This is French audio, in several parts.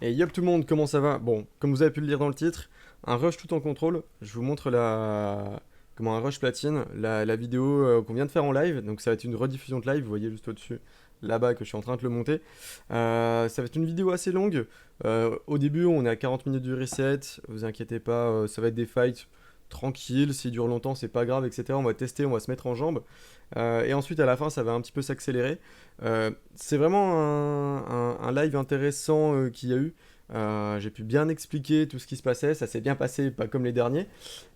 Et yop tout le monde, comment ça va? Bon, comme vous avez pu le lire dans le titre, un rush tout en contrôle. Je vous montre comment un rush platine, la vidéo qu'on vient de faire en live. Donc ça va être une rediffusion de live, vous voyez juste au-dessus, là-bas que je suis en train de le monter. Ça va être une vidéo assez longue. Au début, on est à 40 minutes du reset, vous inquiétez pas, ça va être des fights tranquilles, s'ils durent longtemps, c'est pas grave, etc. On va tester, on va se mettre en jambes. Et ensuite, à la fin, ça va un petit peu s'accélérer. C'est vraiment un live intéressant qu'il y a eu. J'ai pu bien expliquer tout ce qui se passait, ça s'est bien passé, pas comme les derniers.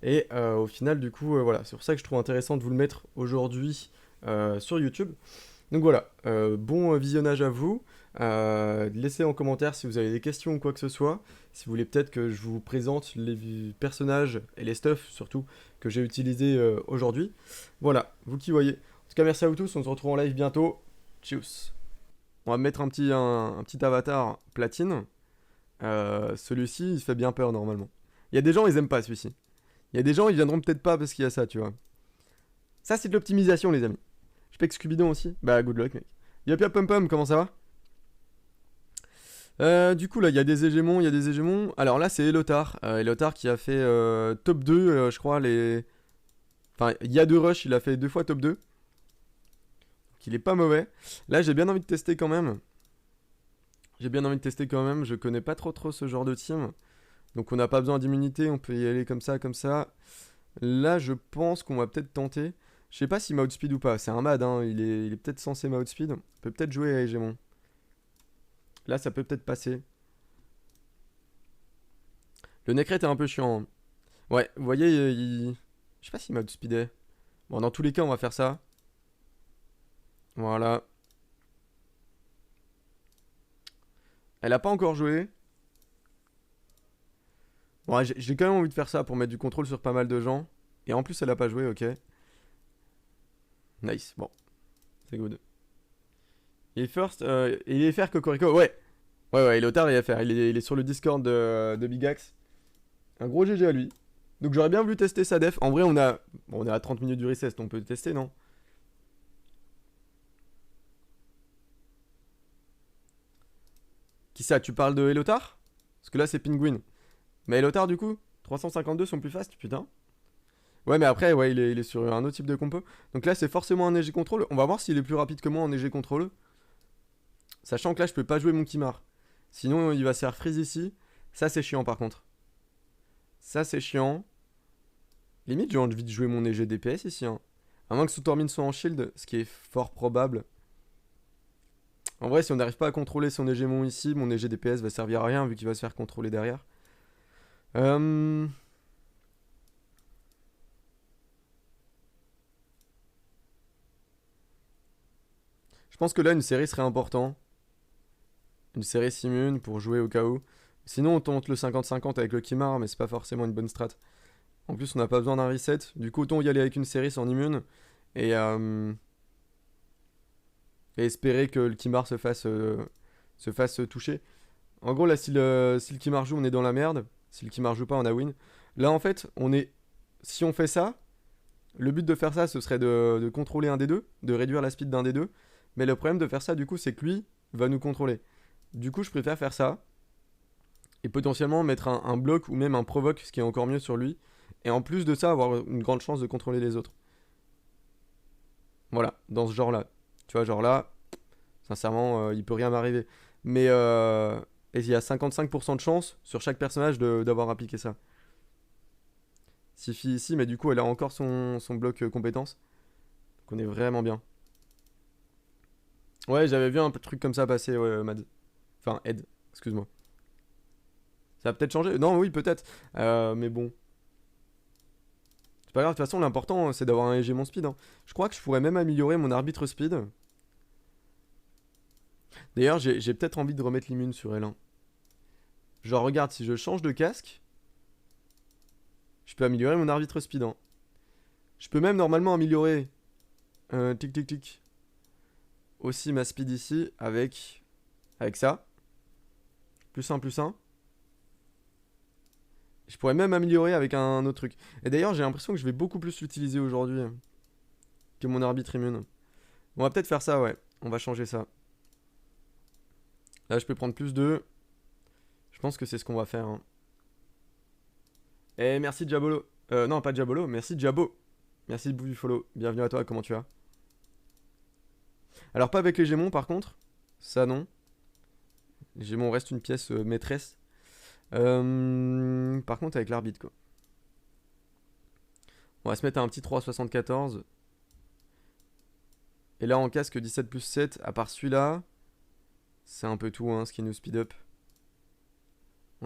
Et au final, du coup, voilà, c'est pour ça que je trouve intéressant de vous le mettre aujourd'hui sur YouTube. Donc voilà, bon visionnage à vous. Laissez en commentaire si vous avez des questions ou quoi que ce soit. Si vous voulez peut-être que je vous présente les personnages et les stuffs surtout que j'ai utilisés aujourd'hui. Voilà, vous qui voyez. En tout cas, merci à vous tous, on se retrouve en live bientôt. Tchuss. On va mettre un petit avatar platine. Celui-ci, il se fait bien peur normalement. Il y a des gens, ils aiment pas celui-ci. Il y a des gens, ils viendront peut-être pas parce qu'il y a ça, tu vois. Ça, c'est de l'optimisation, les amis. Je fais que Scubidon aussi. Bah, good luck, mec. Yop yop pom pom, comment ça va? Du coup, là, il y a des hégémons, il y a des hégémons. Alors là, c'est Elotar. Elotar qui a fait top 2, je crois, les. Enfin, il y a deux rushs, il a fait deux fois top 2. Donc, il est pas mauvais. Là, j'ai bien envie de tester quand même. J'ai bien envie de tester quand même. Je connais pas trop ce genre de team. Donc, on n'a pas besoin d'immunité. On peut y aller comme ça, comme ça. Là, je pense qu'on va peut-être tenter. Je sais pas s'il m'outspeed ou pas. C'est un mad, hein. Il est peut-être censé m'outspeed. On peut peut-être jouer à hégémon. Là, ça peut peut-être passer. Le Necret est un peu chiant, hein. Ouais, vous voyez, je sais pas s'il m'a outspeedé. Bon, dans tous les cas, on va faire ça. Voilà. Elle a pas encore joué. Bon, ouais, j'ai quand même envie de faire ça pour mettre du contrôle sur pas mal de gens. Et en plus, elle a pas joué, ok. Nice, bon, c'est good. Il est first, il est FR Cocorico, ouais. Ouais, il est au tard, il est FR. Il est sur le Discord de Bigax. Un gros GG à lui. Donc j'aurais bien voulu tester sa def. En vrai, on est à 30 minutes du recess, donc on peut tester, non? Qui ça, tu parles de Elotar? Parce que là, c'est Penguin. Mais Elotar, du coup, 352 sont plus fast, putain. Ouais, mais après, ouais, il est sur un autre type de compo. Donc là, c'est forcément un EG contrôle. On va voir s'il est plus rapide que moi en EG contrôle. Sachant que là, je peux pas jouer mon Kimar. Sinon, il va se faire freeze ici. Ça, c'est chiant par contre. Ça, c'est chiant. Limite, j'ai envie de jouer mon EG DPS ici, hein. À moins que Soutormine soit en shield, ce qui est fort probable. En vrai, si on n'arrive pas à contrôler son hégémon ici, mon EG DPS va servir à rien vu qu'il va se faire contrôler derrière. Euh... Je pense que là, une série serait important. Une série Simmune pour jouer au cas où. Sinon, on tente le 50-50 avec le Kimar, mais c'est pas forcément une bonne strat. En plus, on n'a pas besoin d'un reset. Du coup, autant y aller avec une série sans immune. Et, euh, et espérer que le Kimar se fasse toucher. En gros, là, si le Kimar joue, on est dans la merde. Si le Kimar joue pas, on a win. Là, en fait, si on fait ça, le but de faire ça, ce serait de contrôler un des deux, de réduire la speed d'un des deux. Mais le problème de faire ça, du coup, c'est que lui va nous contrôler. Du coup, je préfère faire ça. Et potentiellement mettre un bloc ou même un provoque, ce qui est encore mieux sur lui. Et en plus de ça, avoir une grande chance de contrôler les autres. Voilà, dans ce genre-là. Tu vois, genre là, sincèrement, il peut rien m'arriver. Mais et il y a 55% de chance sur chaque personnage d'avoir appliqué ça. Siffy ici, mais du coup, elle a encore son bloc compétence. Donc on est vraiment bien. Ouais, j'avais vu un truc comme ça passer, ouais, Mad. Enfin, Ed, excuse-moi. Ça a peut-être changé. Non, oui, peut-être. Mais bon. C'est pas grave, de toute façon, l'important, c'est d'avoir un hégémon speed, hein. Je crois que je pourrais même améliorer mon arbitre speed. D'ailleurs, j'ai peut-être envie de remettre l'immune sur L1. Genre, regarde, si je change de casque, je peux améliorer mon arbitre speed, hein. Je peux même normalement améliorer tic tic tic aussi ma speed ici avec ça. Plus un plus un. Je pourrais même améliorer avec un autre truc. Et d'ailleurs, j'ai l'impression que je vais beaucoup plus l'utiliser aujourd'hui que mon arbitre immune. On va peut-être faire ça, ouais. On va changer ça. Là, je peux prendre plus 2. pense que c'est ce qu'on va faire. Hein. Et merci Diabolo. Non, pas Diabolo, merci Diabo. Merci du follow. Bienvenue à toi, comment tu vas? Alors, pas avec les Gémons par contre. Ça, non. Les Gémons restent une pièce maîtresse. Par contre, avec l'arbitre, quoi. On va se mettre à un petit 3,74. Et là, en casque 17 plus 7, à part celui-là, c'est un peu tout, hein, ce qui nous speed up.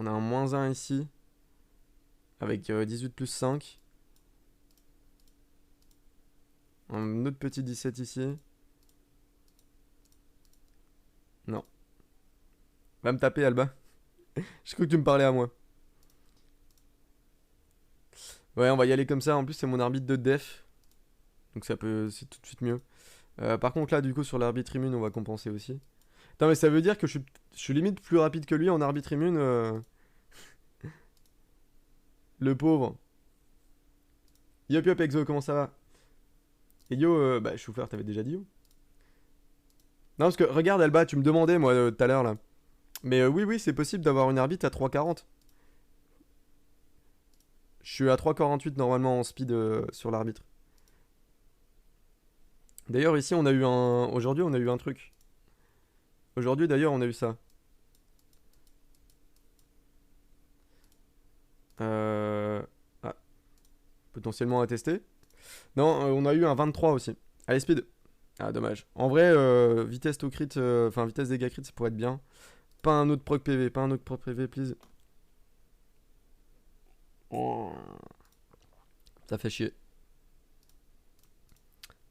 On a un moins 1 ici, avec 18 plus 5. Un autre petit 17 ici. Non. Va me taper, Alba. J'ai cru que tu me parlais à moi. Ouais, on va y aller comme ça. En plus, c'est mon arbitre de def. Donc ça peut... c'est tout de suite mieux. Par contre, là, du coup, sur l'arbitre immune, on va compenser aussi. Putain, mais ça veut dire que je suis limite plus rapide que lui en arbitre immune. Le pauvre. Yop yop Exo, comment ça va? Et yo, bah, Chouffeur, t'avais déjà dit yo? Non, parce que regarde, Alba, tu me demandais, moi, tout à l'heure, là. Mais oui, oui, c'est possible d'avoir une arbitre à 3,40. Je suis à 3,48 normalement en speed sur l'arbitre. D'ailleurs, ici, on a eu un. Aujourd'hui, on a eu un truc. Aujourd'hui, d'ailleurs, on a eu ça. Ah, potentiellement à tester. Non, on a eu un 23 aussi. Allez, speed. Ah, dommage. En vrai, vitesse to crit, enfin vitesse dégâts crit, ça pourrait être bien. Pas un autre proc PV, pas un autre proc PV, please. Oh. Ça fait chier.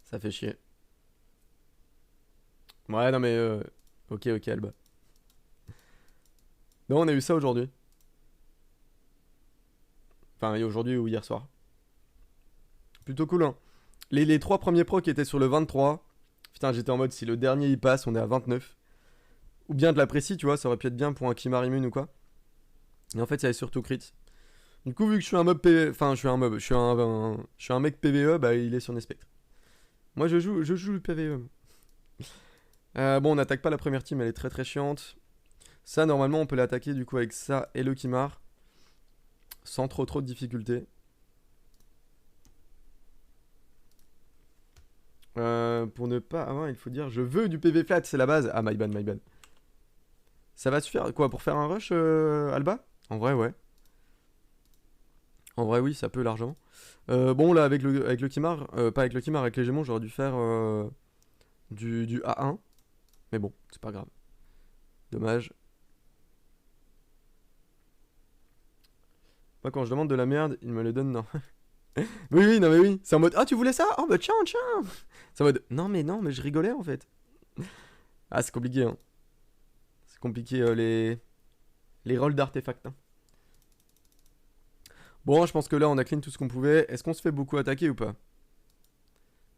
Ça fait chier. Ouais, non mais... Ok, ok, Alba. Non, on a eu ça aujourd'hui. Enfin, aujourd'hui ou hier soir. Plutôt cool, hein. Les trois premiers procs étaient sur le 23. Putain, j'étais en mode, si le dernier il passe, on est à 29. Ou bien de la précis, tu vois, ça aurait pu être bien pour un Kimar immune ou quoi. Et en fait, ça est surtout crit. Du coup, vu que je suis un mob PV... Enfin, je suis un mob, je suis un mec PVE, bah il est sur Nespectre. Moi, je joue le PVE. Bon, on n'attaque pas la première team, elle est très très chiante. Ça, normalement, on peut l'attaquer du coup avec ça et le Kimar. Sans trop de difficultés. Pour ne pas avoir, il faut dire je veux du PV flat, c'est la base. Ah, my bad, my bad. Ça va suffire quoi pour faire un rush, Alba? En vrai, ouais. En vrai, oui, ça peut largement. Bon, là, avec le Kimar, pas avec le Kimar, avec les Gémons, j'aurais dû faire du A1. Mais bon, c'est pas grave. Dommage. Moi, quand je demande de la merde, il me le donne, non. Oui, oui, non, mais oui. C'est en mode, ah, tu voulais ça? Oh, bah tiens, tiens. C'est en mode, non, mais je rigolais en fait. Ah, c'est compliqué, hein. C'est compliqué, les rôles d'artefacts. Hein. Bon, je pense que là, on a clean tout ce qu'on pouvait. Est-ce qu'on se fait beaucoup attaquer ou pas?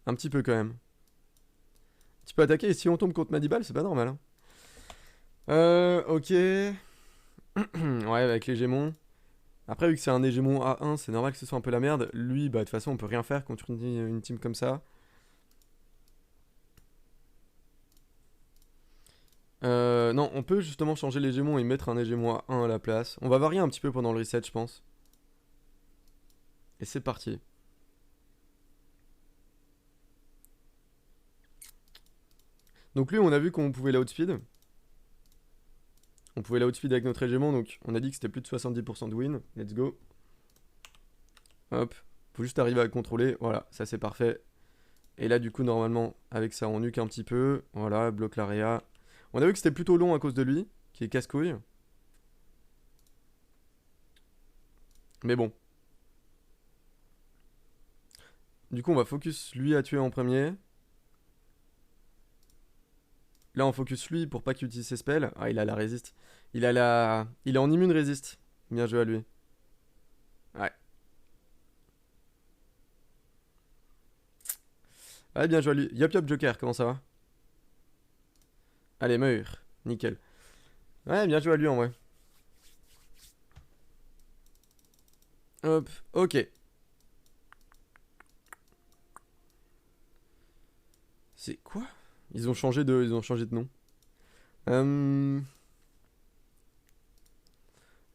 Un petit peu quand même. Un petit peu attaquer, et si on tombe contre Madibal, c'est pas normal. Hein. Ok. Ouais, avec les Gémons. Après, vu que c'est un Hégémon A1, c'est normal que ce soit un peu la merde. Lui, bah, de toute façon, on peut rien faire contre une team comme ça. Non, on peut justement changer l'Hégémon et mettre un Hégémon A1 à la place. On va varier un petit peu pendant le reset, je pense. Et c'est parti. Donc lui, on a vu qu'on pouvait l'outspeed. On pouvait l'outspeed avec notre Hégémon, donc on a dit que c'était plus de 70% de win. Let's go. Hop. Faut juste arriver à le contrôler. Voilà, ça c'est parfait. Et là, du coup, normalement, avec ça, on nuque un petit peu. Voilà, bloque l'area. On a vu que c'était plutôt long à cause de lui, qui est casse-couille. Mais bon. Du coup, on va focus lui à tuer en premier. Là, on focus lui pour pas qu'il utilise ses spells. Ah, il a la résiste. Il a la... Il est en immune résiste. Bien joué à lui. Ouais. Ouais, bien joué à lui. Yop yop Joker, comment ça va? Allez, meurs. Nickel. Ouais, bien joué à lui en vrai. Hop, ok. C'est quoi? Ils ont changé de nom. Euh...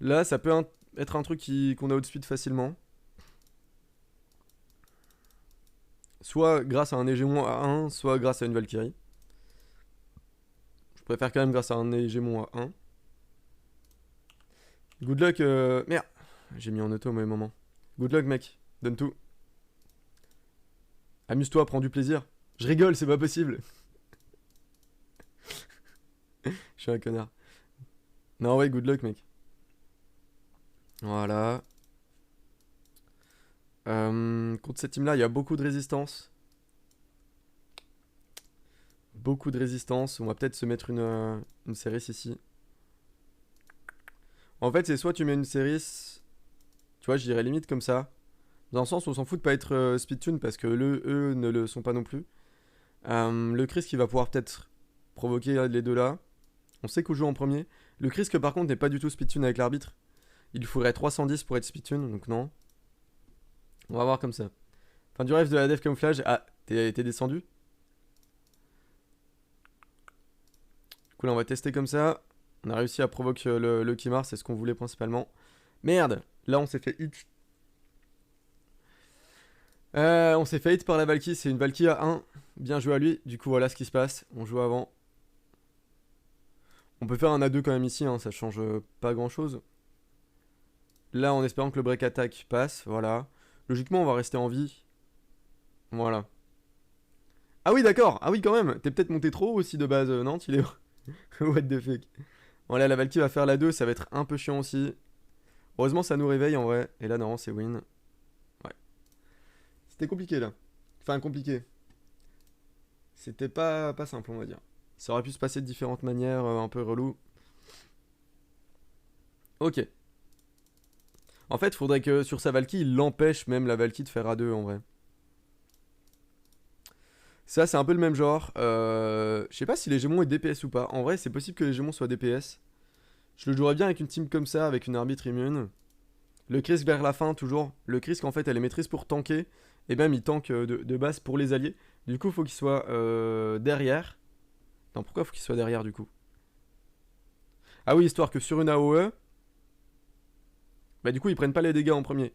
Là, ça peut être un truc qu'on a outspeed facilement. Soit grâce à un hégémon à 1, soit grâce à une Valkyrie. Je préfère quand même grâce à un hégémon à 1. Good luck. Merde, j'ai mis en auto au mauvais moment. Good luck, mec. Donne tout. Amuse-toi, prends du plaisir. Je rigole, c'est pas possible. Je suis un connard. Non, ouais, good luck, mec. Voilà. Contre cette team-là, il y a beaucoup de résistance. Beaucoup de résistance. On va peut-être se mettre une série ici. En fait, c'est soit tu mets une série, tu vois, je dirais limite comme ça. Dans le sens où on s'en fout de pas être speedtune parce que eux ne le sont pas non plus. Le Chris qui va pouvoir peut-être provoquer les deux là. On sait qu'on joue en premier. Le Chris que par contre n'est pas du tout speedtune avec l'arbitre. Il faudrait 310 pour être speedtune, donc non. On va voir comme ça. Fin du rêve de la dev camouflage. Ah, t'es descendu. Du coup là on va tester comme ça. On a réussi à provoquer le Kimar, c'est ce qu'on voulait principalement. Merde, là on s'est fait hit. On s'est fait hit par la Valkyrie, c'est une Valkyrie à 1. Bien joué à lui, du coup voilà ce qui se passe. On joue avant. On peut faire un A2 quand même ici, hein, ça change pas grand chose. Là en espérant que le break attack passe, voilà. Logiquement on va rester en vie. Voilà. Ah oui d'accord, ah oui quand même. T'es peut-être monté trop haut aussi de base, non il est... What the fuck. Bon là la Valkyrie va faire la 2, ça va être un peu chiant aussi. Heureusement ça nous réveille en vrai. Et là non c'est win. Ouais. C'était compliqué là. Enfin compliqué. C'était pas simple on va dire. Ça aurait pu se passer de différentes manières, un peu relou. Ok. En fait faudrait que sur sa Valkyrie il l'empêche même la Valkyrie de faire A2 en vrai. Ça c'est un peu le même genre. Je sais pas si les Gémons est DPS ou pas. En vrai c'est possible que les Gémons soient DPS. Je le jouerais bien avec une team comme ça, avec une arbitre immune. Le Krisk vers la fin, toujours. Le Krisk, en fait, elle est maîtrise pour tanker. Et même, il tank de base pour les alliés. Du coup, il faut qu'il soit derrière. Non, pourquoi faut qu'il soit derrière, du coup? Ah oui, histoire que sur une AOE... Bah du coup, ils prennent pas les dégâts en premier.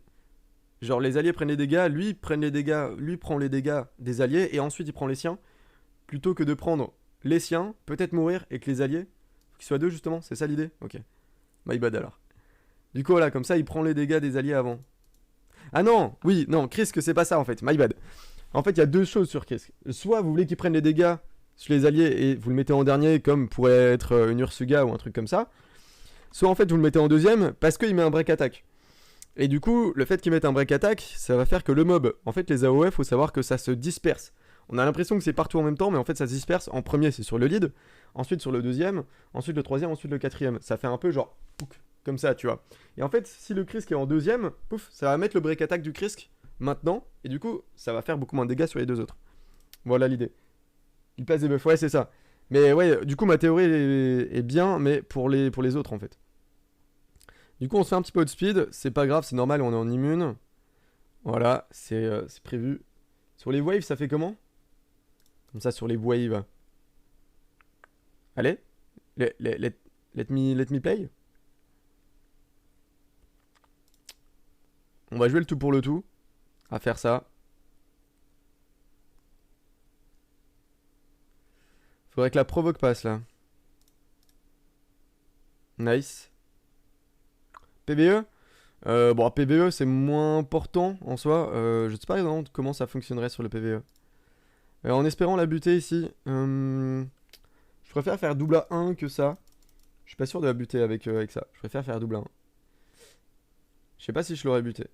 Genre, les alliés prennent les dégâts, lui prend les dégâts des alliés, et ensuite il prend les siens. Plutôt que de prendre les siens, peut-être mourir, et que les alliés... Faut qu'ils soient deux, justement, c'est ça l'idée? Ok. My bad, alors. Du coup, voilà, comme ça, il prend les dégâts des alliés avant. Ah non, oui, non, Krisk, c'est pas ça en fait, my bad. En fait, il y a deux choses sur Krisk. Soit vous voulez qu'il prenne les dégâts sur les alliés et vous le mettez en dernier, comme pourrait être une Ursuga ou un truc comme ça. Soit en fait, vous le mettez en deuxième parce qu'il met un break attack. Et du coup, le fait qu'il mette un break attack, ça va faire que le mob, en fait, les AOF, faut savoir que ça se disperse. On a l'impression que c'est partout en même temps, mais en fait, ça se disperse. En premier, c'est sur le lead, ensuite sur le deuxième, ensuite le troisième, ensuite le quatrième. Ça fait un peu genre comme ça, tu vois. Et en fait, si le Krisk est en deuxième, pouf, ça va mettre le break attack du Krisk maintenant, et du coup, ça va faire beaucoup moins de dégâts sur les deux autres. Voilà l'idée. Il place des buffs, ouais, c'est ça. Mais ouais, du coup, ma théorie est bien, mais pour les autres, en fait. Du coup, on se fait un petit peu de speed, c'est pas grave, c'est normal, on est en immune. Voilà, c'est prévu. Sur les waves, ça fait comment? Comme ça, sur les waves. Allez, let me play. On va jouer le tout pour le tout. À faire ça. Faudrait que la provoque passe là. Nice. PBE. Bon, PBE c'est moins important en soi. Je sais pas vraiment comment ça fonctionnerait sur le PBE. En espérant la buter ici. Je préfère faire double à 1 que ça. Je suis pas sûr de la buter avec ça. Je préfère faire double à 1. Je sais pas si je l'aurais buté.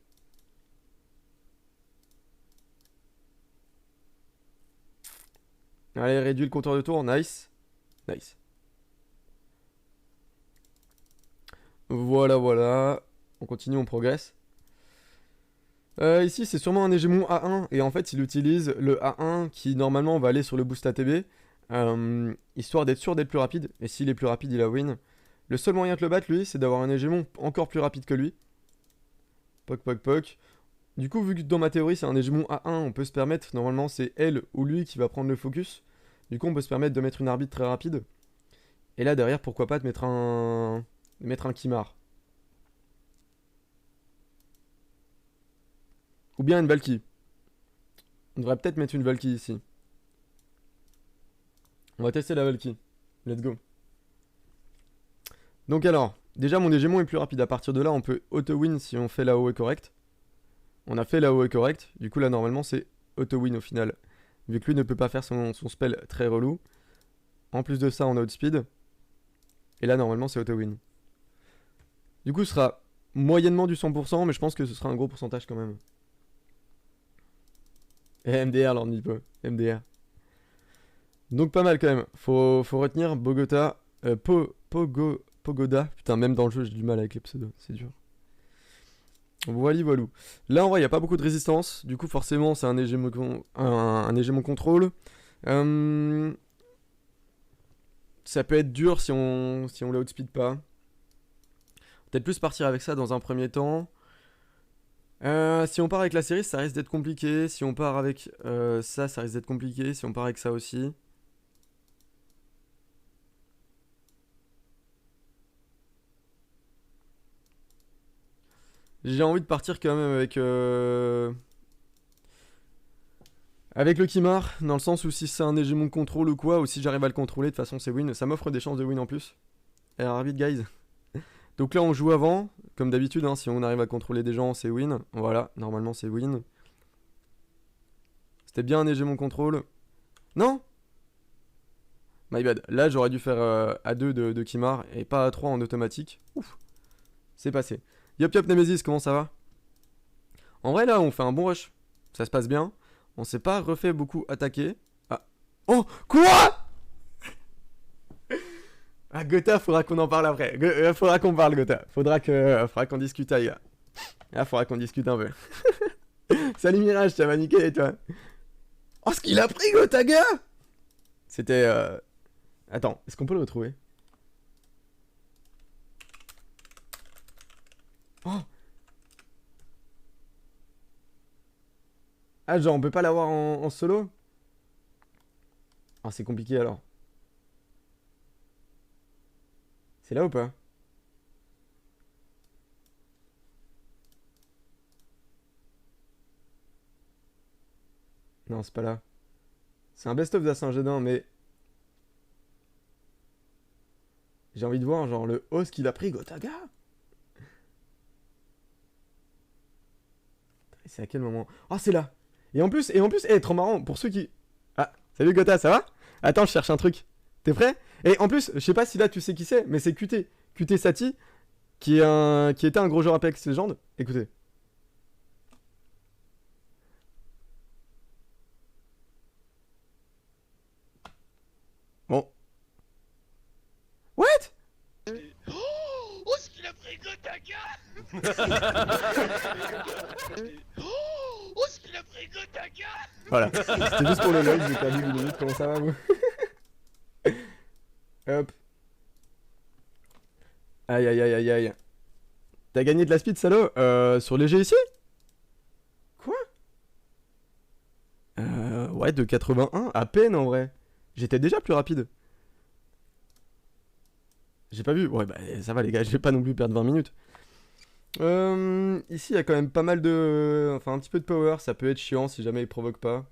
Allez, réduit le compteur de tour. Nice. Nice. Voilà, voilà. On continue, on progresse. Ici, c'est sûrement un hégémon A1. Et en fait, il utilise le A1 qui, normalement, va aller sur le boost ATB. Histoire d'être sûr d'être plus rapide. Et s'il est plus rapide, il a win. Le seul moyen de le battre, lui, c'est d'avoir un hégémon encore plus rapide que lui. Poc, poc, poc. Du coup, vu que dans ma théorie, c'est un hégémon A1, on peut se permettre, normalement, c'est elle ou lui qui va prendre le focus. Du coup, on peut se permettre de mettre une arbitre très rapide. Et là, derrière, pourquoi pas de mettre un Kimar. bien une Valkyrie. On devrait peut-être mettre une Valkyrie ici. On va tester la Valkyrie. Let's go. Donc alors, déjà mon Hégémon est plus rapide. À partir de là, on peut auto-win si on fait la AOE correct. On a fait la AOE correct. Du coup là, normalement, c'est auto-win au final. Vu que lui ne peut pas faire son spell très relou. En plus de ça, on a outspeed. Et là, normalement, c'est auto-win. Du coup, ce sera moyennement du 100%, mais je pense que ce sera un gros pourcentage quand même. Et MDR, Lord Mipo. MDR. Donc pas mal quand même. Faut retenir Bogota. Pogoda. Putain, même dans le jeu, j'ai du mal avec les pseudos. C'est dur. Voilà, voilou. Là, en vrai, il n'y a pas beaucoup de résistance. Du coup, forcément, c'est un hégémon contrôle. Ça peut être dur si on l'outspeed pas. Peut-être plus partir avec ça dans un premier temps. Si on part avec la série, ça risque d'être compliqué. Si on part avec ça risque d'être compliqué. Si on part avec ça aussi. J'ai envie de partir quand même avec le Kimar, dans le sens où si c'est un hégémon contrôle ou quoi, ou si j'arrive à le contrôler, de toute façon c'est win. Ça m'offre des chances de win en plus. Alors vite guys. Donc là on joue avant, comme d'habitude, hein, si on arrive à contrôler des gens c'est win. Voilà, normalement c'est win. C'était bien un hégémon contrôle. Non. My bad. Là j'aurais dû faire A2 de Kimar et pas A3 en automatique. Ouf. C'est passé. Yop yop Nemesis, comment ça va? En vrai là on fait un bon rush. Ça se passe bien. On s'est pas refait beaucoup attaquer. Ah. Oh, quoi? Ah, Gotha, faudra qu'on en parle après. Faudra qu'on parle, Gotha. Faudra qu'on discute ailleurs. Ah, faudra qu'on discute un peu. Salut Mirage, tu vas niquer, toi. Oh, ce qu'il a pris, Gotaga! C'était. Attends, est-ce qu'on peut le retrouver? Oh! Ah, genre, on peut pas l'avoir en solo? Ah, c'est compliqué alors. C'est là ou pas? Non, c'est pas là. C'est un best-of d'A-Saint-Gédin, mais j'ai envie de voir, genre, le host qu'il a pris, Gotaga. C'est à quel moment? Oh, c'est là. Trop marrant, pour ceux qui... Ah, salut Gotha, ça va? Attends, je cherche un truc. T'es prêt? Et en plus, je sais pas si là tu sais qui c'est, mais c'est QT. QT Sati, qui était un gros joueur Apex Legends. Écoutez. Bon. What? Oh, ce qu'il a pris Gotaga. Oh, ce qu'il a pris Gotaga. Voilà. C'était juste pour le log, j'ai perdu 10 minutes. Comment ça va, vous? Hop. Aïe, aïe, aïe, aïe, aïe. T'as gagné de la speed, salaud? Sur léger ici? Quoi? Ouais, de 81, à peine en vrai. J'étais déjà plus rapide. J'ai pas vu. Ouais, bah ça va les gars, je vais pas non plus perdre 20 minutes. Ici, il y a quand même pas mal de... Enfin, un petit peu de power, ça peut être chiant si jamais il provoque pas.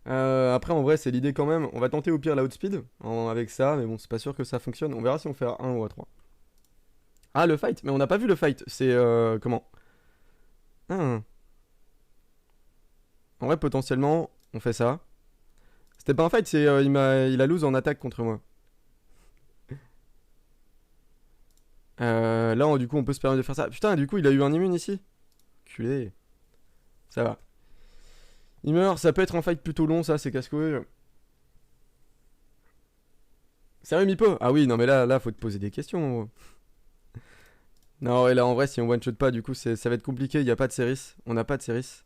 Après, en vrai, c'est l'idée quand même. On va tenter au pire l'outspeed avec ça, mais bon, c'est pas sûr que ça fonctionne. On verra si on fait A1 ou A3. Ah, le fight. Mais on n'a pas vu le fight. C'est comment? Ah. En vrai, potentiellement, on fait ça. C'était pas un fight, c'est il a lose en attaque contre moi. Là, du coup, on peut se permettre de faire ça. Putain, du coup, il a eu un immune ici. Culé. Ça va. Il meurt, ça peut être un fight plutôt long, ça, c'est casse-couille. Sérieux, Mipo? Ah oui, non, mais là, faut te poser des questions. Non, ouais, là, en vrai, si on one-shot pas, du coup, ça va être compliqué. Il y a pas de Ceris. On n'a pas de Ceris.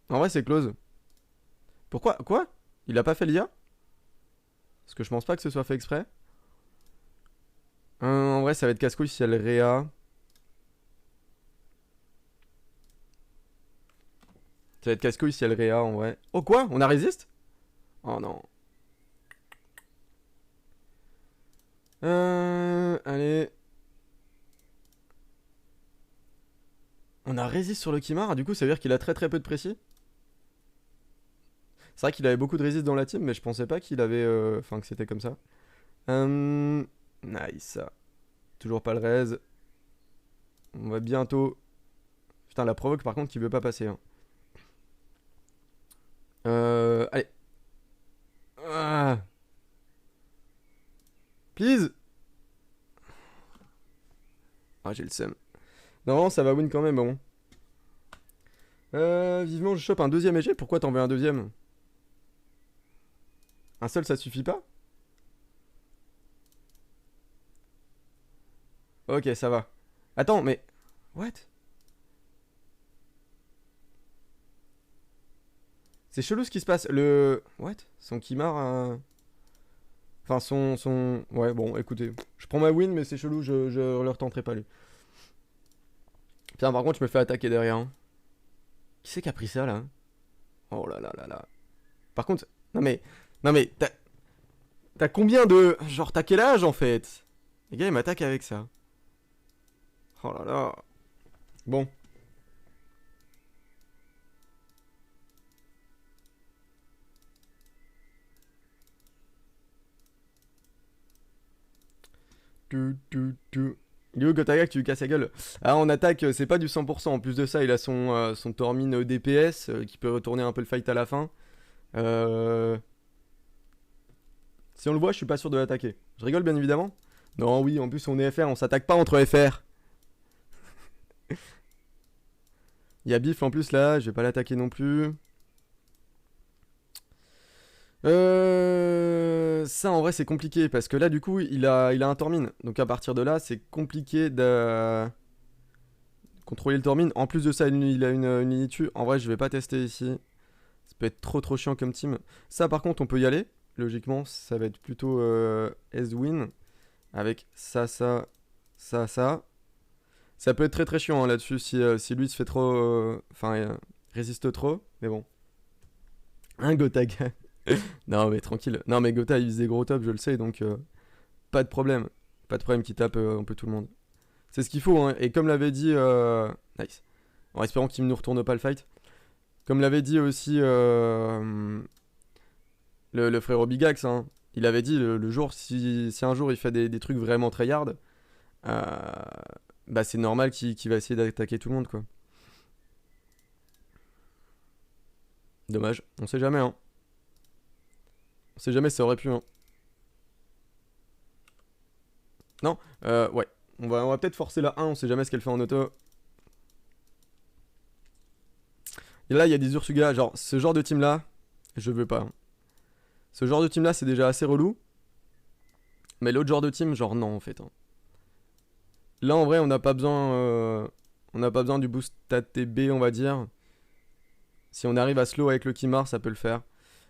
En vrai, c'est close. Pourquoi? Quoi? Il a pas fait l'IA? Parce que je pense pas que ce soit fait exprès. En vrai, ça va être casse-couille si elle réa. Ça va être casse-couille si elle réa, en vrai. Oh, quoi? On a résiste? Oh non. Allez. On a résist sur le Kimar, du coup ça veut dire qu'il a très très peu de précis. C'est vrai qu'il avait beaucoup de résist dans la team, mais je pensais pas qu'il avait... Enfin que c'était comme ça. Nice. Toujours pas le raise. On va bientôt... Putain, la provoque par contre qui veut pas passer. Hein. Allez. Ah. Please. Ah, j'ai le seum. Non, ça va win quand même, bon. Vivement, je chope un deuxième EG. Pourquoi t'en veux un deuxième? Un seul, ça suffit pas? Ok, ça va. Attends, mais... What? C'est chelou ce qui se passe. Le... What? Son Kimar... Enfin, son... Ouais, bon, écoutez. Je prends ma win, mais c'est chelou, je le retenterai pas, lui. Putain, par contre, je me fais attaquer derrière. Hein. Qui c'est qui a pris ça, là? Oh là là là là. Par contre... Non mais... Non mais... T'as combien de... Genre, t'as quel âge, en fait? Les gars, ils m'attaquent avec ça. Oh là là. Bon. Il est où Gotaga que tu lui casses la gueule? Ah, en attaque, c'est pas du 100%. En plus de ça, il a son Tormin DPS qui peut retourner un peu le fight à la fin. Si on le voit, je suis pas sûr de l'attaquer. Je rigole bien évidemment. Non, oui, en plus on est FR, on s'attaque pas entre FR. Il y a Biff en plus là, je vais pas l'attaquer non plus. Ça en vrai c'est compliqué parce que là du coup il a un Tormin. Donc à partir de là c'est compliqué de contrôler le Tormin. En plus de ça il a une Initu. En vrai je vais pas tester ici. Ça peut être trop chiant comme team. Ça par contre on peut y aller. Logiquement ça va être plutôt S-Win. Avec ça. Ça peut être très chiant hein, là-dessus si lui se fait trop... Enfin résiste trop. Mais bon. Un Gotaga. Non mais tranquille. Non mais Gotha il vise des gros tops je le sais donc pas de problème. Pas de problème qu'il tape un peu tout le monde. C'est ce qu'il faut hein. Et comme l'avait dit... Nice. En espérant qu'il ne nous retourne pas le fight. Comme l'avait dit aussi le frérot Bigax hein. Il avait dit le jour si un jour il fait des trucs vraiment tryhard bah c'est normal qu'il va essayer d'attaquer tout le monde quoi. Dommage. On sait jamais hein. On sait jamais, ça aurait pu. Hein. Non ouais. On va peut-être forcer la 1, on sait jamais ce qu'elle fait en auto. Et là, il y a des Ursuga. Genre, ce genre de team là, je veux pas. Hein. Ce genre de team là, c'est déjà assez relou. Mais l'autre genre de team, genre, non en fait. Hein. Là, en vrai, on n'a pas besoin. On n'a pas besoin du boost ATB, on va dire. Si on arrive à slow avec le Kimar, ça peut le faire.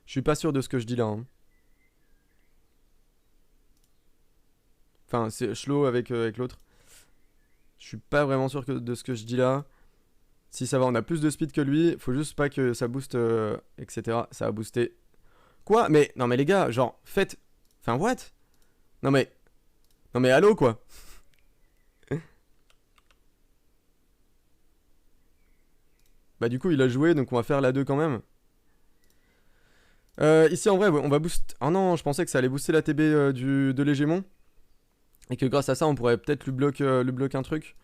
Je suis pas sûr de ce que je dis là. Hein. Enfin, c'est slow avec l'autre. Je suis pas vraiment sûr de ce que je dis là. Si ça va, on a plus de speed que lui. Faut juste pas que ça booste, etc. Ça va booster. Quoi? Mais, non mais les gars, genre, faites... Enfin, what? Non mais... Non mais allô, quoi? Bah du coup, il a joué, donc on va faire la 2 quand même. Ici, en vrai, on va boost... Oh non, je pensais que ça allait booster la TB de l'Hégémon. Et que grâce à ça, on pourrait peut-être lui bloquer un truc.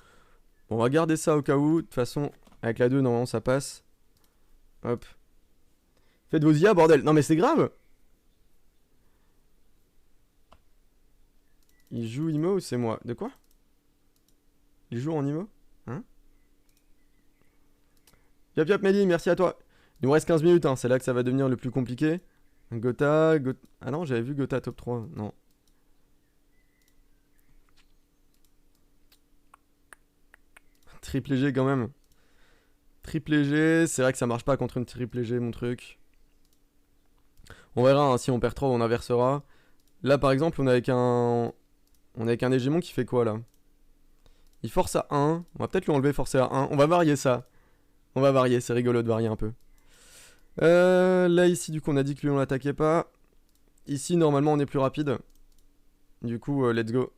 Bon, on va garder ça au cas où. De toute façon, avec la 2, normalement, ça passe. Hop. Faites vos IA, bordel. Non, mais c'est grave. Il joue IMO ou c'est moi? De quoi? Il joue en IMO? Hein? Yop, Mehdi, merci à toi. Il nous reste 15 minutes, hein. C'est là que ça va devenir le plus compliqué. Gotha... Ah non, j'avais vu Gotha top 3. Non. Triple G quand même. Triple G, c'est vrai que ça marche pas contre une triple G mon truc. On verra hein, si on perd trop on inversera. Là par exemple on est avec un... On est avec un Hégémon qui fait quoi là? Il force à 1. On va peut-être lui enlever forcer à 1. On va varier ça. On va varier, c'est rigolo de varier un peu. Là ici du coup on a dit que lui on l'attaquait pas. Ici normalement on est plus rapide. Du coup let's go.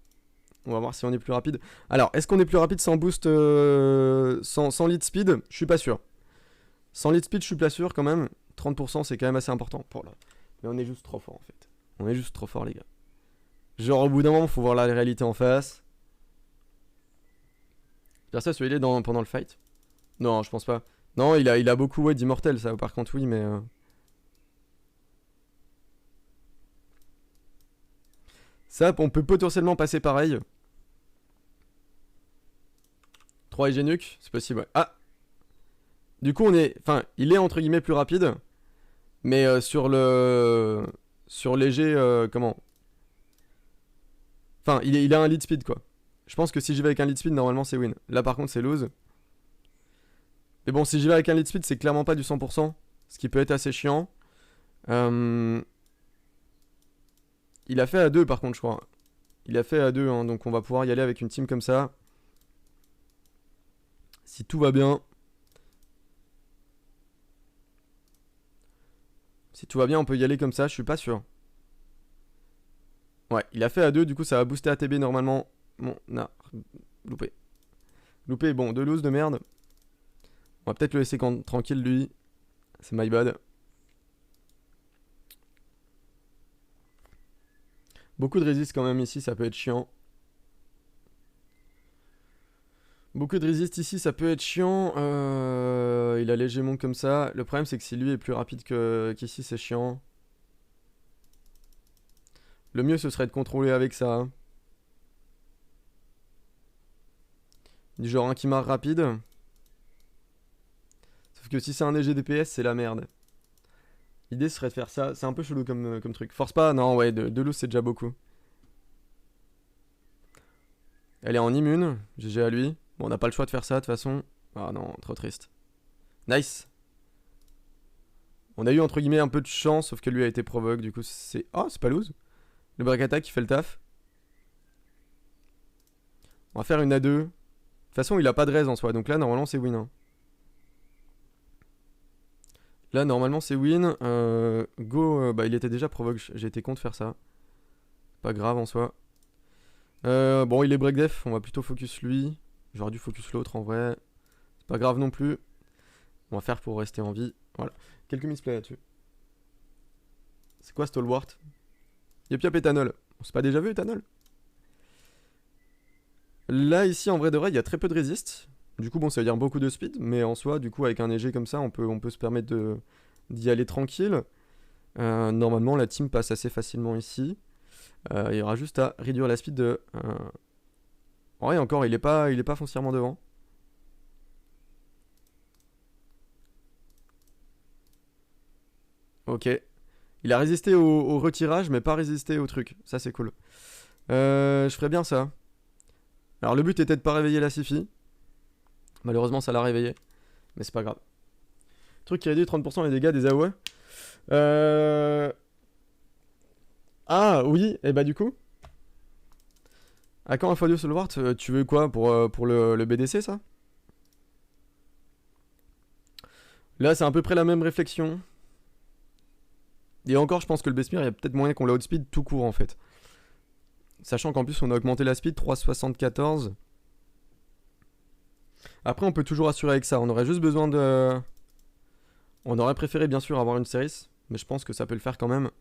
On va voir si on est plus rapide. Alors, est-ce qu'on est plus rapide sans boost, sans lead speed? Je suis pas sûr. Sans lead speed, je suis pas sûr quand même. 30% c'est quand même assez important. Pour là. Mais on est juste trop fort en fait. On est juste trop fort les gars. Genre au bout d'un moment, faut voir la réalité en face. Faire ça, celui-là pendant le fight? Non, je pense pas. Non, il a beaucoup ouais, d'immortel, ça par contre oui, mais... Ça, on peut potentiellement passer pareil. 3 et Genuc, c'est possible, ouais. Ah! Du coup, on est... Enfin, il est entre guillemets plus rapide. Mais sur le... Sur léger... comment? Enfin, il a un lead speed, quoi. Je pense que si j'y vais avec un lead speed, normalement, c'est win. Là, par contre, c'est lose. Mais bon, si j'y vais avec un lead speed, c'est clairement pas du 100%. Ce qui peut être assez chiant. Il a fait à 2 par contre, je crois. Il a fait à 2, hein, donc on va pouvoir y aller avec une team comme ça. Si tout va bien. Si tout va bien, on peut y aller comme ça, je suis pas sûr. Ouais, il a fait à 2, du coup ça va booster ATB normalement. Bon, non, loupé. Loupé, bon, de lose de merde. On va peut-être le laisser tranquille lui. C'est my bad. Beaucoup de résist quand même ici, ça peut être chiant. Beaucoup de résist ici, ça peut être chiant. Il a léger monk comme ça. Le problème c'est que si lui est plus rapide qu'ici, c'est chiant. Le mieux ce serait de contrôler avec ça. Du genre un Kimar rapide. Sauf que si c'est un EG DPS, c'est la merde. L'idée serait de faire ça. C'est un peu chelou comme truc. Force pas, non, ouais, de loose c'est déjà beaucoup. Elle est en immune. GG à lui. Bon, on n'a pas le choix de faire ça de toute façon. Ah non, trop triste. Nice. On a eu entre guillemets un peu de chance, sauf que lui a été provoque. Du coup, c'est. Oh, c'est pas lose. Le break attack qui fait le taf. On va faire une A2. De toute façon, il a pas de raise en soi. Donc là, normalement, c'est win. Hein. Là, normalement, c'est win. Go. Bah, il était déjà provoque. J'ai été con de faire ça. Pas grave en soi. Bon, il est break def. On va plutôt focus lui. J'aurais dû focus l'autre en vrai. C'est pas grave non plus. On va faire pour rester en vie. Voilà. Quelques misplays là-dessus. C'est quoi Stalwart? Yep yep éthanol. On s'est pas déjà vu éthanol? Là ici en vrai de vrai il y a très peu de résist. Du coup bon ça veut dire beaucoup de speed. Mais en soi du coup avec un EG comme ça on peut se permettre d'y aller tranquille. Normalement la team passe assez facilement ici. Il y aura juste à réduire la speed de... Ouais encore il est pas foncièrement devant. Ok. Il a résisté au retirage, mais pas résisté au truc. Ça, c'est cool. Je ferais bien ça. Alors, le but était de pas réveiller la Sifi. Malheureusement, ça l'a réveillé. Mais c'est pas grave. Truc qui réduit 30% les dégâts des AOE. Ah, oui. Et bah, du coup. À quand un x2 Solwart? Tu veux quoi pour le BDC, ça? Là, c'est à peu près la même réflexion. Et encore, je pense que le Besmir, il y a peut-être moyen qu'on la outspeed tout court en fait. Sachant qu'en plus, on a augmenté la speed 3,74. Après, on peut toujours assurer avec ça. On aurait juste besoin de. On aurait préféré bien sûr avoir une Ceris. Mais je pense que ça peut le faire quand même.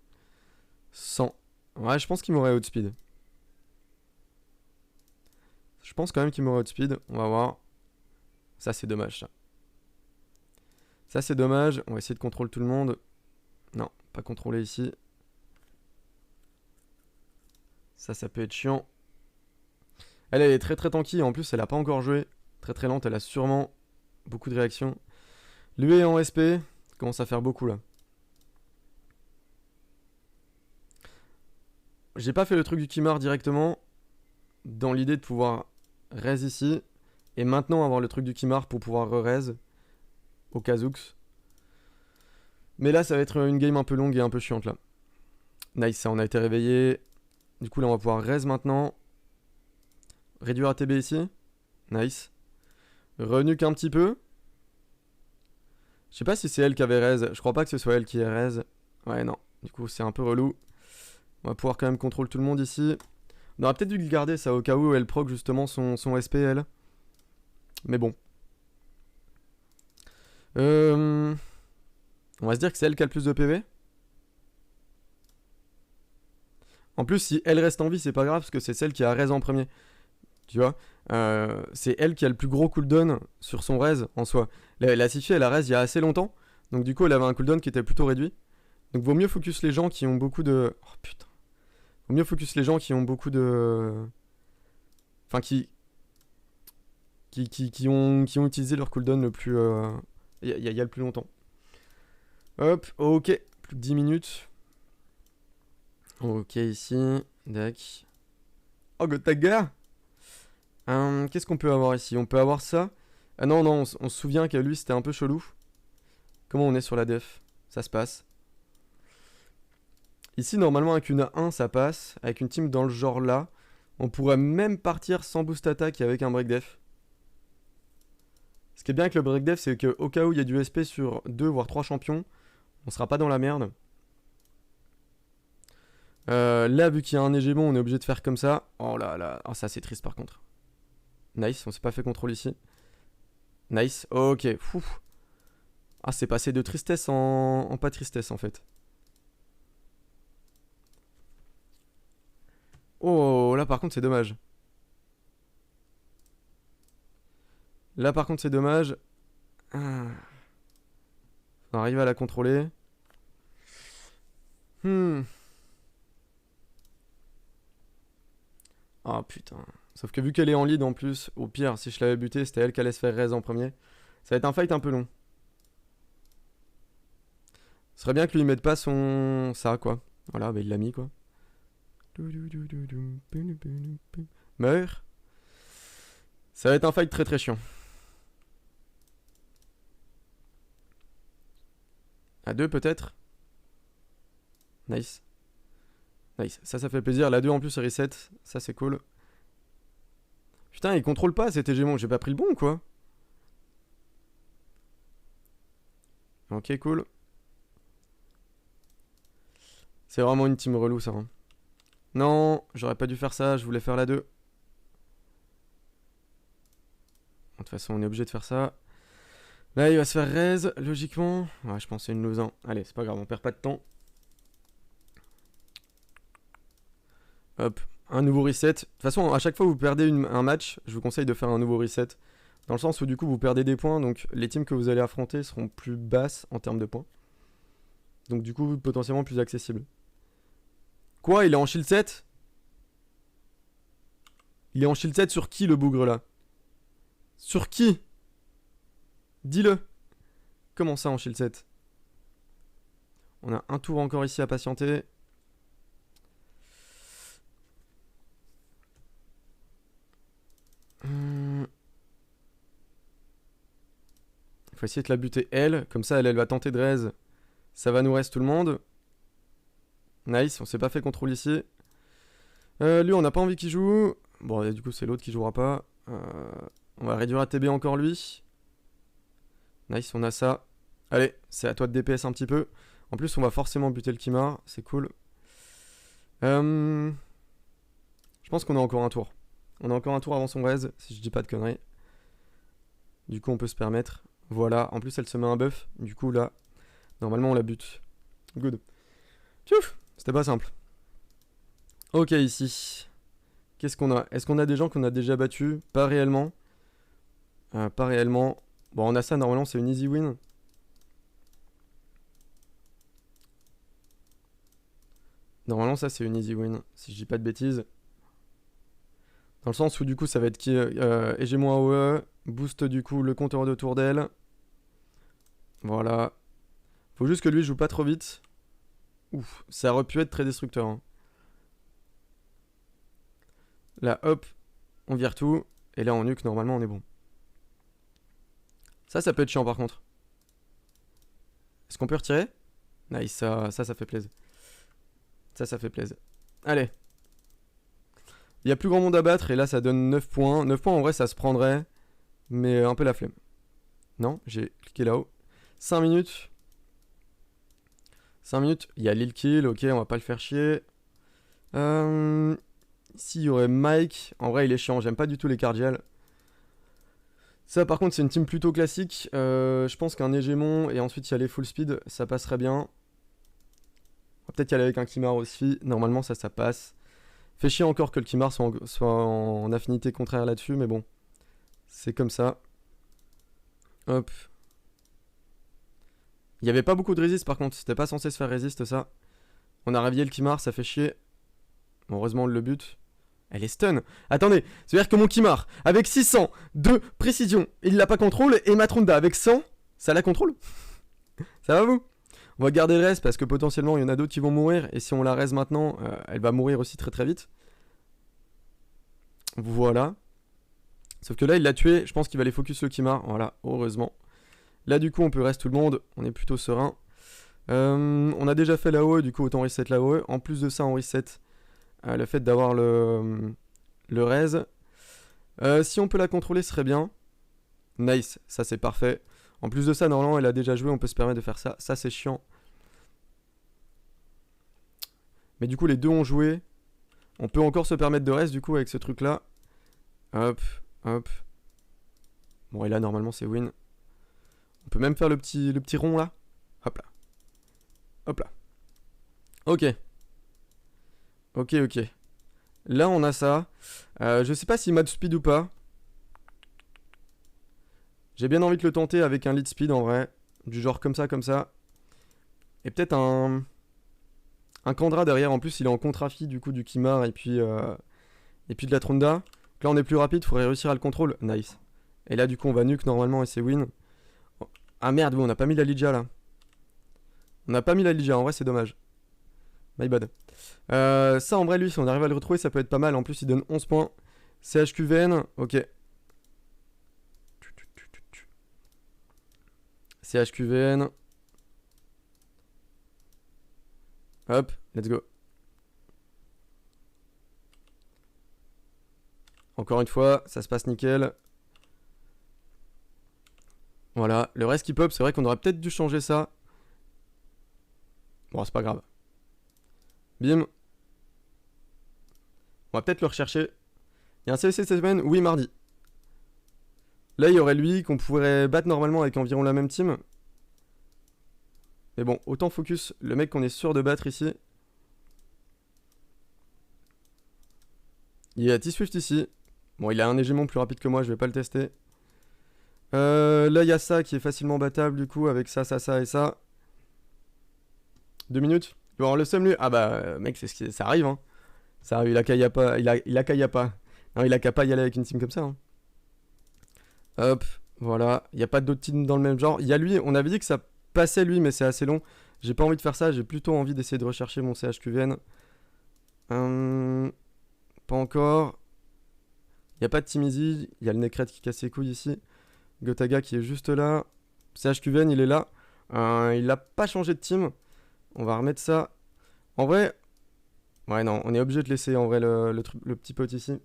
Sans. Ouais, je pense qu'il m'aurait outspeed. Je pense quand même qu'il m'aurait outspeed. On va voir. Ça, c'est dommage ça. Ça, c'est dommage. On va essayer de contrôler tout le monde. Non, pas contrôler ici. Ça peut être chiant. Elle est très très tanky. En plus, elle a pas encore joué. Très très lente. Elle a sûrement beaucoup de réactions. Lui est en SP. Commence à faire beaucoup là. J'ai pas fait le truc du Kimar directement. Dans l'idée de pouvoir raise ici. Et maintenant avoir le truc du Kimar pour pouvoir re-raise. Au Kazoux. Mais là, ça va être une game un peu longue et un peu chiante là. Nice, ça, on a été réveillé. Du coup, là, on va pouvoir raise maintenant. Réduire ATB ici. Nice. Renuke un petit peu. Je sais pas si c'est elle qui avait raise. Je crois pas que ce soit elle qui ait raise. Ouais, non. Du coup, c'est un peu relou. On va pouvoir quand même contrôler tout le monde ici. On aurait peut-être dû le garder ça au cas où elle proc justement son SPL. Mais bon. On va se dire que c'est elle qui a le plus de PV. En plus, si elle reste en vie, c'est pas grave parce que c'est celle qui a raise en premier. Tu vois, c'est elle qui a le plus gros cooldown sur son raise en soi. La Siffy, elle a raise il y a assez longtemps. Donc du coup, elle avait un cooldown qui était plutôt réduit. Donc vaut mieux focus les gens qui ont beaucoup de... Oh putain. Vaut mieux focus les gens qui ont beaucoup de... Enfin, qui ont utilisé leur cooldown le plus... Il y a le plus longtemps. Hop, ok. Plus que 10 minutes. Ok, ici. Dac. Oh, Gotaga. Qu'est-ce qu'on peut avoir ici? On peut avoir ça. Ah non, non, on se souvient qu'à lui, c'était un peu chelou. Comment on est sur la def? Ça se passe. Ici, normalement, avec une A1, ça passe. Avec une team dans le genre là, on pourrait même partir sans boost attaque avec un break def. Ce qui est bien avec le break def, c'est qu'au cas où il y a du SP sur 2 voire 3 champions, on sera pas dans la merde. Là, vu qu'il y a un hégémon, on est obligé de faire comme ça. Oh là là, oh, ça c'est triste par contre. Nice, on s'est pas fait contrôle ici. Nice, ok. Fou. Ah, c'est passé de tristesse en pas tristesse en fait. Oh, là par contre c'est dommage. Là par contre c'est dommage. Ah. On arrive à la contrôler. Oh putain. Sauf que vu qu'elle est en lead en plus, au pire, si je l'avais buté, c'était elle qui allait se faire raise en premier. Ça va être un fight un peu long. Ce serait bien que lui mette pas son... ça quoi. Voilà, bah il l'a mis quoi. Meurs. Ça va être un fight très très chiant. À 2 peut-être. Nice. Nice. Ça fait plaisir. La 2 en plus reset. Ça c'est cool. Putain, il contrôle pas cet hégémon. J'ai pas pris le bon quoi. Ok, cool. C'est vraiment une team relou ça. Hein. Non, j'aurais pas dû faire ça. Je voulais faire la 2. De toute façon, on est obligé de faire ça. Là, il va se faire raise, logiquement. Ouais, je pense que c'est une lose 1. Allez, c'est pas grave, on perd pas de temps. Hop, un nouveau reset. De toute façon, à chaque fois que vous perdez un match, je vous conseille de faire un nouveau reset. Dans le sens où du coup, vous perdez des points, donc les teams que vous allez affronter seront plus basses en termes de points. Donc du coup, potentiellement plus accessibles. Quoi, il est en shield 7? Il est en shield 7 sur qui le bougre là? Sur qui? Dis-le. Comment ça en shield 7? On a un tour encore ici à patienter. Il faut essayer de la buter elle. Comme ça, elle va tenter de raise. Ça va nous reste tout le monde. Nice, on s'est pas fait contrôle ici. Lui, on n'a pas envie qu'il joue. Bon, et du coup, c'est l'autre qui jouera pas. On va réduire à TB encore lui. Nice, on a ça. Allez, c'est à toi de DPS un petit peu. En plus, on va forcément buter le Kimar. C'est cool. Je pense qu'on a encore un tour. On a encore un tour avant son raise, si je dis pas de conneries. Du coup, on peut se permettre. Voilà, en plus, elle se met un buff. Du coup, là, normalement, on la bute. Good. Tchouf, c'était pas simple. Ok, ici. Qu'est-ce qu'on a? Est-ce qu'on a des gens qu'on a déjà battus? Pas réellement. Pas réellement. Bon, on a ça, normalement, c'est une easy win. Normalement, ça, c'est une easy win, si je dis pas de bêtises. Dans le sens où, du coup, ça va être qui hégémon AOE, boost, du coup, le compteur de tour d'elle. Voilà. Faut juste que lui joue pas trop vite. Ouf, ça aurait pu être très destructeur. Hein. Là, hop, on vire tout. Et là, en nuque, normalement, on est bon. Ça peut être chiant, par contre. Est-ce qu'on peut retirer? Nice, ça fait plaisir. Ça fait plaisir. Allez. Il y a plus grand monde à battre et là ça donne 9 points. 9 points en vrai ça se prendrait. Mais un peu la flemme. Non, j'ai cliqué là-haut. 5 minutes. 5 minutes. Il y a Lil Kill, ok, on va pas le faire chier. Ici, il y aurait Mike. En vrai, il est chiant. J'aime pas du tout les cardiales. Ça, par contre, c'est une team plutôt classique. Je pense qu'un Hégémon et ensuite il y a les full speed, ça passerait bien. Peut-être y aller avec un Kimar aussi. Normalement, ça passe. Fait chier encore que le Kimar soit en affinité contraire là-dessus, mais bon. C'est comme ça. Hop. Il n'y avait pas beaucoup de résist par contre. C'était pas censé se faire résist ça. On a réveillé le Kimar, ça fait chier. Bon, heureusement, on le bute. Elle est stun. Attendez, c'est-à-dire que mon Kimar, avec 600 de précision, il l'a pas contrôle, et ma Trunda avec 100, ça la contrôle. Ça va vous? On va garder le reste parce que potentiellement il y en a d'autres qui vont mourir, et si on la reste maintenant, elle va mourir aussi très très vite. Voilà. Sauf que là il l'a tué, je pense qu'il va aller focus le Kimar, voilà, heureusement. Là du coup on peut rester tout le monde, on est plutôt serein. On a déjà fait la OE, du coup autant reset la OE. En plus de ça on reset le fait d'avoir le raise. Si on peut la contrôler, ce serait bien. Nice, ça c'est parfait. En plus de ça, normalement, elle a déjà joué, on peut se permettre de faire ça. Ça, c'est chiant. Mais du coup, les deux ont joué. On peut encore se permettre de reste, du coup, avec ce truc-là. Hop, hop. Bon, et là, normalement, c'est win. On peut même faire le petit rond, là. Hop là. Hop là. Ok. Ok, ok. Là, on a ça. Je sais pas s'il m'a de speed ou pas. J'ai bien envie de le tenter avec un lead speed, en vrai. Du genre comme ça, comme ça. Et peut-être un Kandra derrière. En plus, il est en contre-affi, du coup, du Kimar et puis de la Trunda. Donc là, on est plus rapide. Faudrait réussir à le contrôle. Nice. Et là, du coup, on va nuke normalement et c'est win. Ah merde, oui, on n'a pas mis la Lydia, là. On n'a pas mis la Lydia. En vrai, c'est dommage. My bad. Ça, en vrai, lui, si on arrive à le retrouver, ça peut être pas mal. En plus, il donne 11 points. CHQVN, ok. CHQVN. Hop, let's go. Encore une fois, ça se passe nickel. Voilà, le reste qui pop, c'est vrai qu'on aurait peut-être dû changer ça. Bon, c'est pas grave. Bim. On va peut-être le rechercher. Il y a un CVC cette semaine? Oui, mardi. Là, il y aurait lui qu'on pourrait battre normalement avec environ la même team. Mais bon, autant focus le mec qu'on est sûr de battre ici. Il y a T-Swift ici. Bon, il a un Hégémon plus rapide que moi, je vais pas le tester. Là, il y a ça qui est facilement battable du coup avec ça, ça, ça et ça. 2 minutes. Il va avoir le seum lui. Ah bah, mec, ça arrive, hein. Ça arrive, il a qu'à y a pas. Il a qu'à y a pas. Non, il a qu'à pas y aller avec une team comme ça, hein. Hop, voilà. Il n'y a pas d'autres teams dans le même genre. Il y a lui, on avait dit que ça passait lui, mais c'est assez long. J'ai pas envie de faire ça, j'ai plutôt envie d'essayer de rechercher mon CHQVN. Pas encore. Il n'y a pas de Team Easy. Il y a le Necret qui casse ses couilles ici. Gotaga qui est juste là. CHQVN, il est là. Il n'a pas changé de team. On va remettre ça. En vrai... Ouais, non, on est obligé de laisser en vrai le petit pote ici.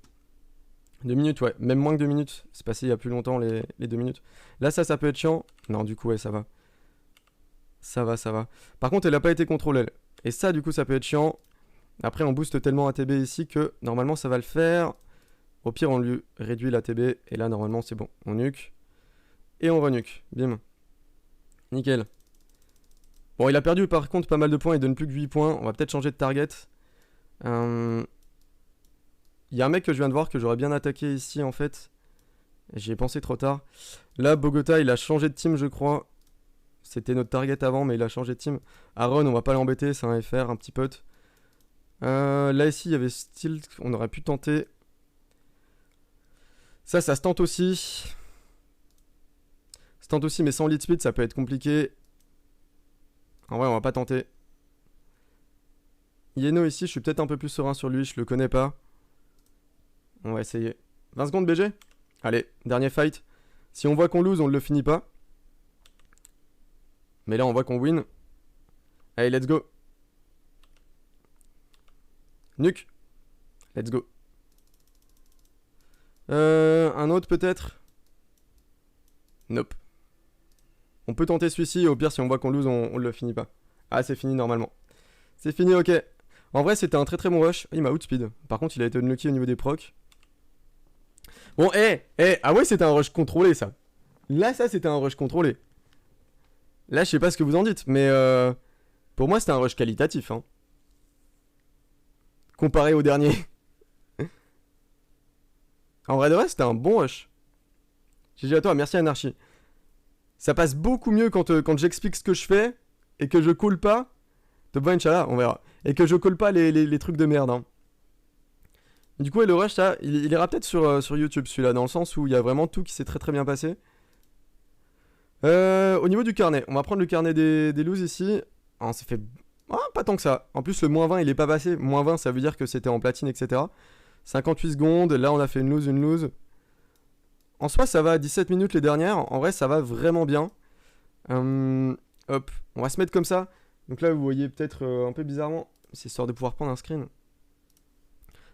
2 minutes, ouais. Même moins que 2 minutes. C'est passé il y a plus longtemps les 2 minutes. Là, ça peut être chiant. Non, du coup, ouais, ça va. Ça va, ça va. Par contre, elle n'a pas été contrôlée. Et ça, du coup, ça peut être chiant. Après, on booste tellement ATB ici que normalement, ça va le faire. Au pire, on lui réduit l'ATB. Et là, normalement, c'est bon. On nuke. Et on renuke. Bim. Nickel. Bon, il a perdu par contre pas mal de points. Il donne plus que 8 points. On va peut-être changer de target. Il y a un mec que je viens de voir que j'aurais bien attaqué ici en fait. J'y ai pensé trop tard. Là, Bogota, il a changé de team, je crois. C'était notre target avant, mais il a changé de team. Aaron, on va pas l'embêter, c'est un FR, un petit pote. Là, ici, il y avait Steel, on aurait pu tenter. Ça se tente aussi. Ça tente aussi, mais sans lead speed, ça peut être compliqué. En vrai, on va pas tenter. Yeno ici, je suis peut-être un peu plus serein sur lui, je le connais pas. On va essayer. 20 secondes BG. Allez, dernier fight. Si on voit qu'on lose, on ne le finit pas. Mais là, on voit qu'on win. Allez, let's go. Nuke. Let's go. Un autre peut-être. Nope. On peut tenter celui-ci, au pire si on voit qu'on lose, on le finit pas. Ah, c'est fini normalement. C'est fini, ok. En vrai, c'était un très très bon rush. Il m'a outspeed. Par contre, il a été unlucky au niveau des procs. Bon, ah ouais, c'était un rush contrôlé, ça. Là, ça, c'était un rush contrôlé. Là, je sais pas ce que vous en dites, mais pour moi, c'était un rush qualitatif. Hein. Comparé au dernier. En vrai de vrai, c'était un bon rush. GG à toi, merci Anarchy. Ça passe beaucoup mieux quand j'explique ce que je fais et que je coule pas. Top 20, Inch'Allah, on verra. Et que je colle pas les trucs de merde. Hein. Du coup, et le rush, ça, il ira peut-être sur YouTube, celui-là, dans le sens où il y a vraiment tout qui s'est très très bien passé. Au niveau du carnet, on va prendre le carnet des loses ici. Ah, ça fait pas tant que ça. En plus, le moins 20, il est pas passé. Moins 20, ça veut dire que c'était en platine, etc. 58 secondes. Là, on a fait une lose. En soi, ça va. 17 minutes les dernières. En vrai, ça va vraiment bien. Hop, on va se mettre comme ça. Donc là, vous voyez peut-être un peu bizarrement. C'est histoire de pouvoir prendre un screen.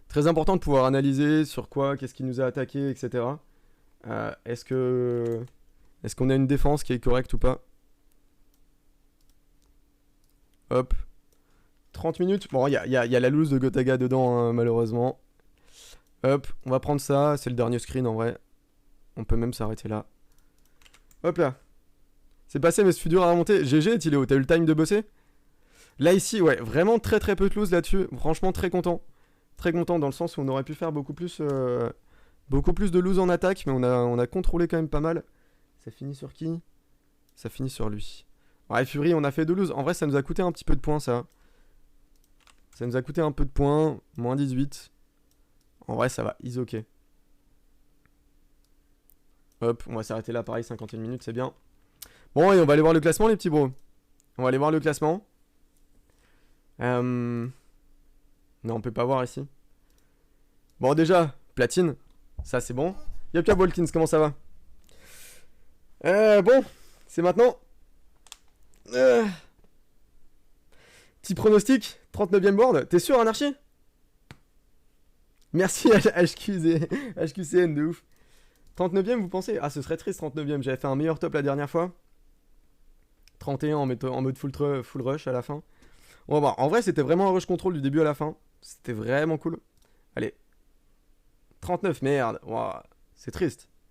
Très important de pouvoir analyser sur quoi, qu'est-ce qui nous a attaqué, etc. Est-ce qu'on a une défense qui est correcte ou pas? Hop. 30 minutes. Bon, il y a la loose de Gotaga dedans, hein, malheureusement. Hop, on va prendre ça. C'est le dernier screen en vrai. On peut même s'arrêter là. Hop là. C'est passé, mais c'est dur à remonter. GG, Tiléo, t'as eu le time de bosser? Là, ici, ouais, vraiment très très peu de loose là-dessus. Franchement, très content. Très content dans le sens où on aurait pu faire beaucoup plus de loose en attaque, mais on a contrôlé quand même pas mal. Ça finit sur qui? Ça finit sur lui. Ouais, Fury, on a fait 2 loose. En vrai, ça nous a coûté un petit peu de points, ça. Ça nous a coûté un peu de points. Moins 18. En vrai, ça va. Is ok. Hop, on va s'arrêter là. Pareil, 51 minutes, c'est bien. Bon, et on va aller voir le classement, les petits bros. On va aller voir le classement. Non, on peut pas voir ici. Bon, déjà, platine. Ça, c'est bon. Yop, yop, Walkins, comment ça va? Bon, c'est maintenant. Petit pronostic, 39ème board. T'es sûr, Anarchy? Merci à HQCN de ouf. 39ème, vous pensez? Ah, ce serait triste, 39ème. J'avais fait un meilleur top la dernière fois. 31 en mode full rush à la fin. On va voir. En vrai, c'était vraiment un rush control du début à la fin. C'était vraiment cool. Allez. 39, merde. Wow, c'est triste.